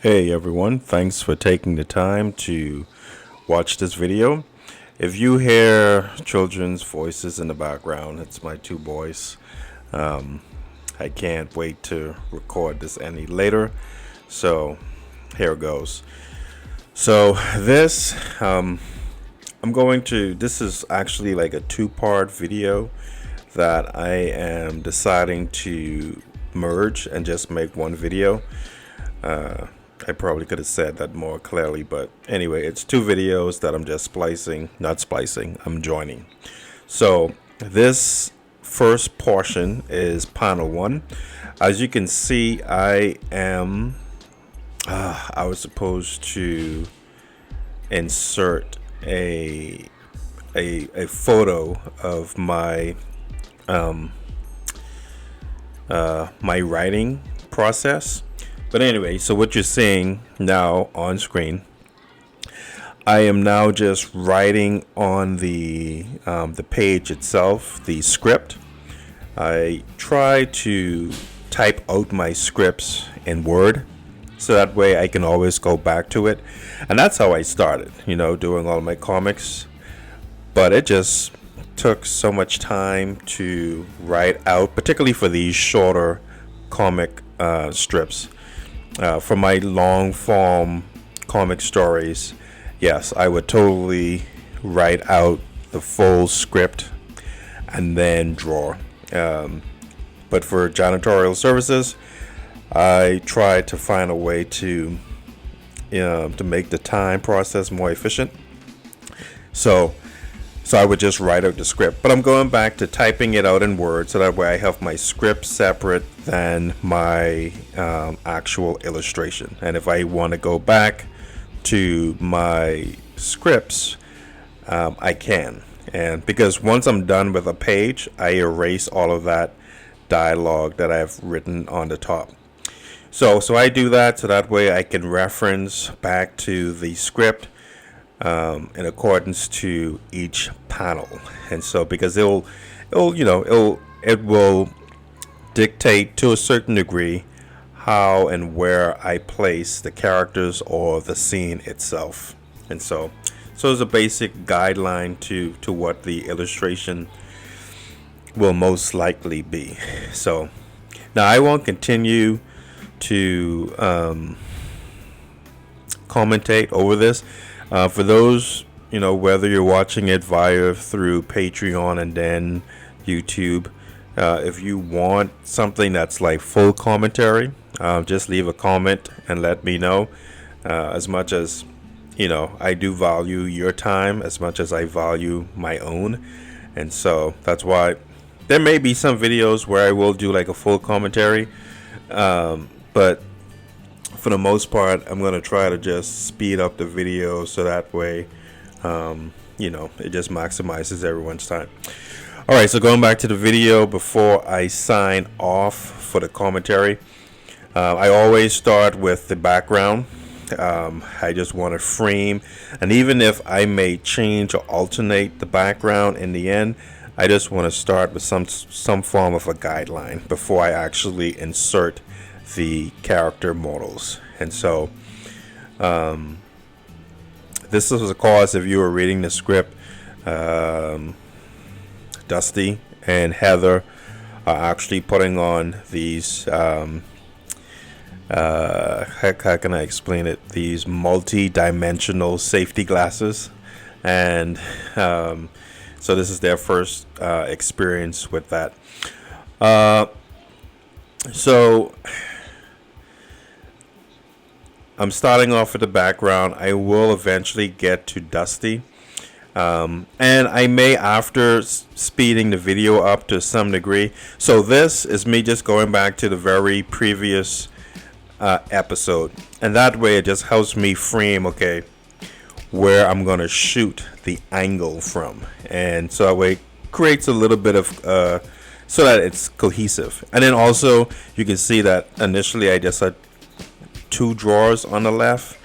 Hey everyone, thanks for taking the time to watch this video. If you hear children's voices in the background, it's my two boys. Um, I can't wait to record this any later, so here it goes. So this is actually like a two-part video that I am deciding to merge and just make one video. I probably could have said that more clearly, but anyway, it's two videos that I'm just not splicing, I'm joining. So this first portion is panel one. As you can see, I was supposed to insert a photo of my writing process. But anyway, so what you're seeing now on screen, I am now just writing on the page itself, the script. I try to type out my scripts in Word, so that way I can always go back to it. And that's how I started, doing all my comics. But it just took so much time to write out, particularly for these shorter comic strips. For my long form comic stories, yes, I would totally write out the full script and then draw. But for janitorial services, I try to find a way to make the time process more efficient. So I would just write out the script. But I'm going back to typing it out in Word, so that way I have my script separate than my actual illustration. And if I want to go back to my scripts, I can. And because once I'm done with a page, I erase all of that dialogue that I've written on the top. So I do that so that way I can reference back to the script in accordance to each panel. And so because it will dictate to a certain degree how and where I place the characters or the scene itself. And so it's a basic guideline to what the illustration will most likely be. So now I won't continue to commentate over this. For those, whether you're watching it through Patreon and then YouTube, if you want something that's like full commentary, just leave a comment and let me know. As much as, I do value your time as much as I value my own. And so that's why there may be some videos where I will do like a full commentary. But for the most part, I'm going to try to just speed up the video so that way, it just maximizes everyone's time. All right, so going back to the video before I sign off for the commentary, I always start with the background. I just want to frame, and even if I may change or alternate the background in the end, I just want to start with some form of a guideline before I actually insert the character models. And so this is, of course, if you were reading the script, Dusty and Heather are actually putting on these how can I explain it, these multi-dimensional safety glasses. And so this is their first experience with that. So I'm starting off with the background. I will eventually get to Dusty. And I may, after speeding the video up to some degree. So this is me just going back to the very previous episode. And that way it just helps me frame, okay, where I'm going to shoot the angle from. And so that way it creates a little bit of so that it's cohesive. And then also you can see that initially I just had 2 drawers on the left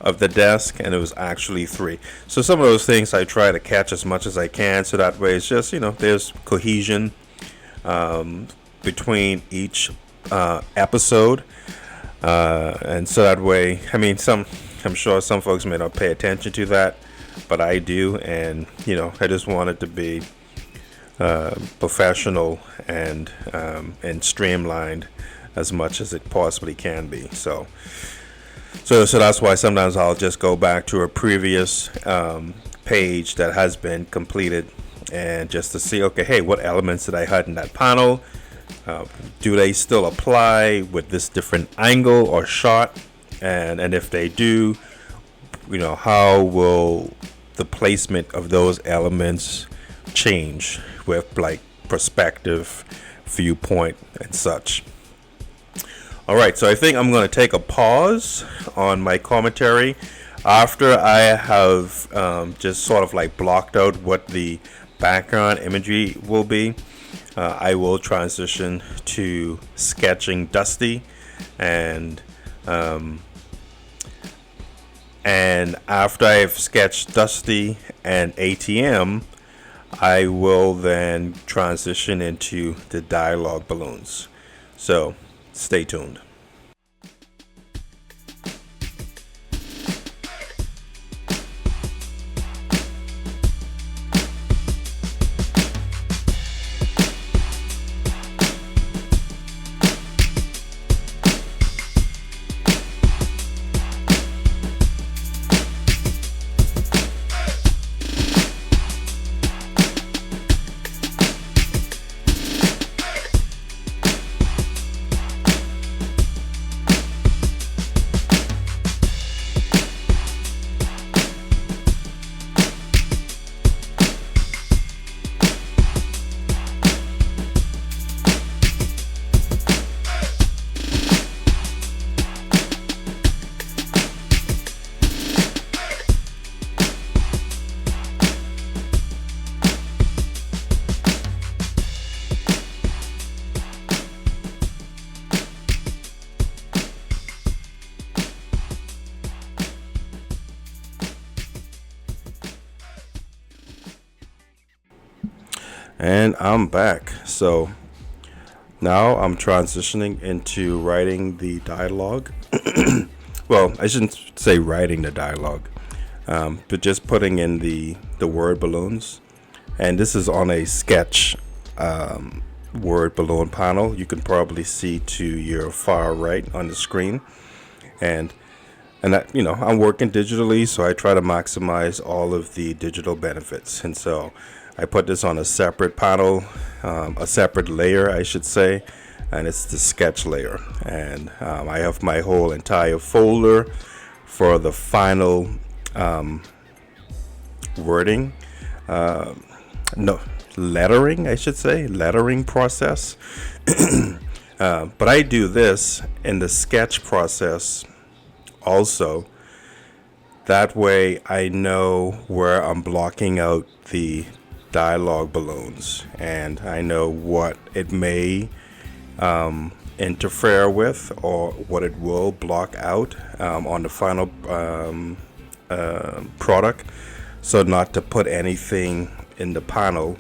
of the desk, and it was actually 3. So some of those things I try to catch as much as I can, so that way it's just, there's cohesion between each episode. And so that way, I mean, I'm sure some folks may not pay attention to that, but I do, and I just want it to be professional and streamlined as much as it possibly can be. So that's why sometimes I'll just go back to a previous page that has been completed, and just to see, okay, hey, what elements did I hide in that panel? Do they still apply with this different angle or shot? And if they do, how will the placement of those elements change with like perspective, viewpoint, and such? All right, so I think I'm going to take a pause on my commentary after I have just sort of like blocked out what the background imagery will be. I will transition to sketching Dusty, and after I've sketched Dusty and ATM, I will then transition into the dialogue balloons. So stay tuned. And I'm back. So now I'm transitioning into writing the dialogue. Well, I shouldn't say writing the dialogue, but just putting in the word balloons. And this is on a sketch word balloon panel. You can probably see to your far right on the screen. And that, I'm working digitally, so I try to maximize all of the digital benefits. And so I put this on a separate panel, a separate layer, I should say, and it's the sketch layer. And I have my whole entire folder for the final wording, lettering, I should say, lettering process. But I do this in the sketch process also. That way I know where I'm blocking out the dialogue balloons, and I know what it may interfere with or what it will block out on the final product, so not to put anything in the panel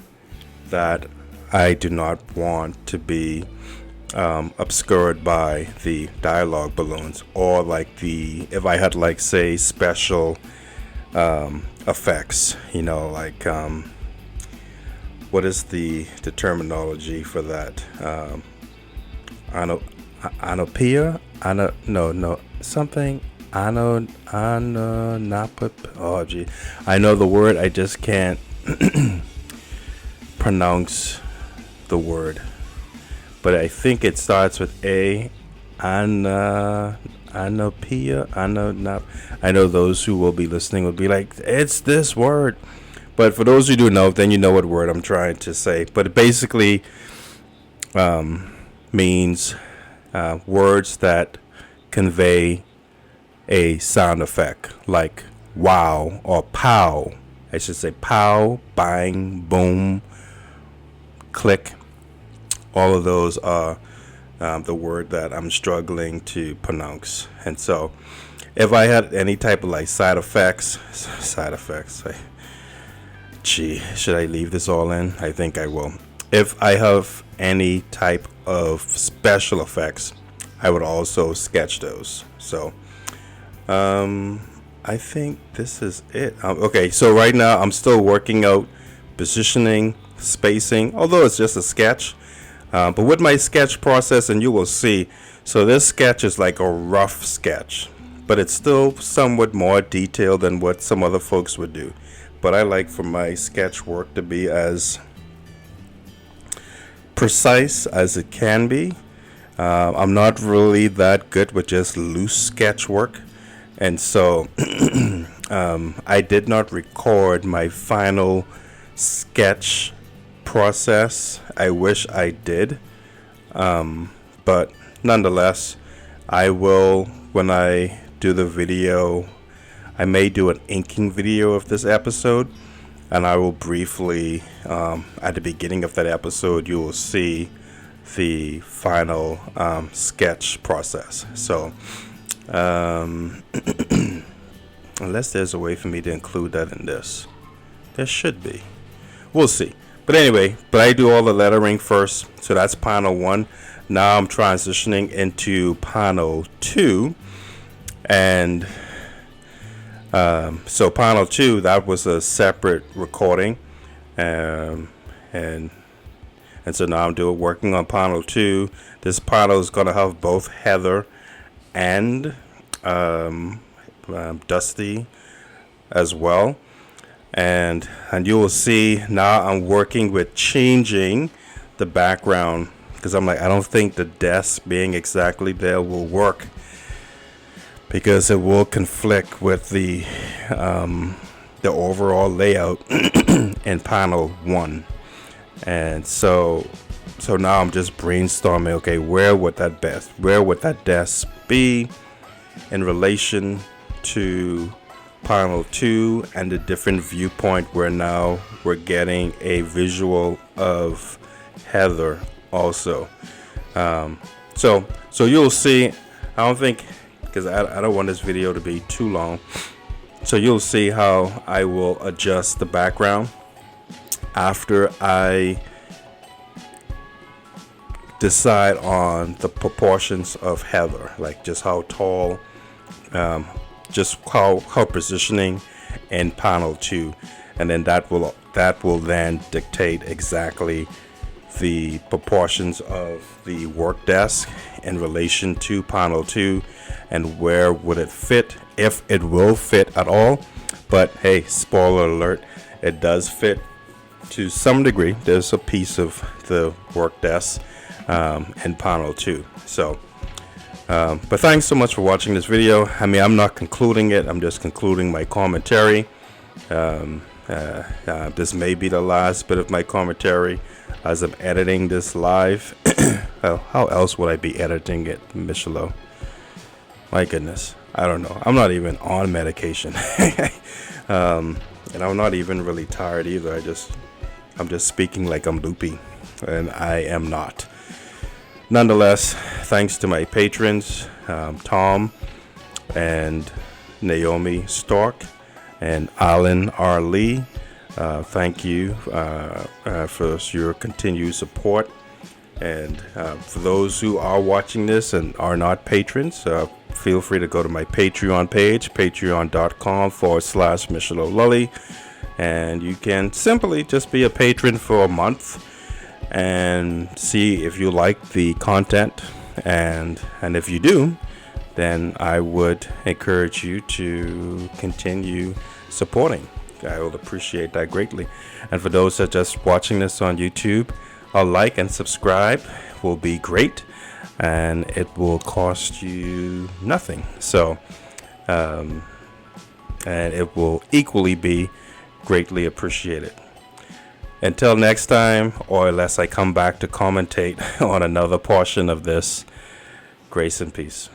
that I do not want to be obscured by the dialogue balloons, or like if I had like say special effects, like what is the terminology for that? Anopia? Something. Oh, gee. I know the word, I just can't pronounce the word. But I think it starts with A. Anopia? I know those who will be listening will be like, it's this word. But for those who do know, then you know what word I'm trying to say. But it basically means words that convey a sound effect, like wow or pow. I should say pow, bang, boom, click. All of those are the word that I'm struggling to pronounce. And so if I had any type of like side effects, should I leave this all in? I think I will. If I have any type of special effects, I would also sketch those. So I think this is it. Okay, so right now I'm still working out positioning, spacing, although it's just a sketch. But with my sketch process, and you will see, so this sketch is like a rough sketch, but it's still somewhat more detailed than what some other folks would do. But I like for my sketch work to be as precise as it can be. I'm not really that good with just loose sketch work. And so I did not record my final sketch process. I wish I did. But nonetheless, I will, when I do the video, I may do an inking video of this episode. And I will briefly, at the beginning of that episode, you will see the final sketch process. So unless there's a way for me to include that in this, there should be. We'll see. But anyway, I do all the lettering first. So that's panel 1. Now I'm transitioning into panel 2. And so panel 2, that was a separate recording. And so now I'm working on panel 2. This panel is going to have both Heather and Dusty as well. And you will see now I'm working with changing the background, because I'm like, I don't think the desk being exactly there will work, because it will conflict with the overall layout in panel 1. And so now I'm just brainstorming, okay, where would that desk be in relation to panel 2 and the different viewpoint where now we're getting a visual of Heather also. So you'll see, I don't think, because I don't want this video to be too long, so you'll see how I will adjust the background after I decide on the proportions of Heather, like just how tall, just how positioning in panel 2, and then that will then dictate exactly the proportions of the work desk in relation to panel 2, and where would it fit, if it will fit at all. But hey, spoiler alert, it does fit to some degree. There's a piece of the work desk in panel 2. So but thanks so much for watching this video. I mean, I'm not concluding it, I'm just concluding my commentary. This may be the last bit of my commentary as I'm editing this live. Well, how else would I be editing it, Michelo? My goodness, I don't know. I'm not even on medication. And I'm not even really tired either. I'm just speaking like I'm loopy, and I am not. Nonetheless, thanks to my patrons, Tom and Naomi Stark and Alan R. Lee. Thank you for your continued support. And for those who are watching this and are not patrons, feel free to go to my Patreon page, patreon.com/Michelo Lully. And you can simply just be a patron for a month and see if you like the content, and if you do, then I would encourage you to continue supporting. I will appreciate that greatly. And for those that are just watching this on YouTube, a like and subscribe will be great, and it will cost you nothing. So and it will equally be greatly appreciated. Until next time, or unless I come back to commentate on another portion of this, grace and peace.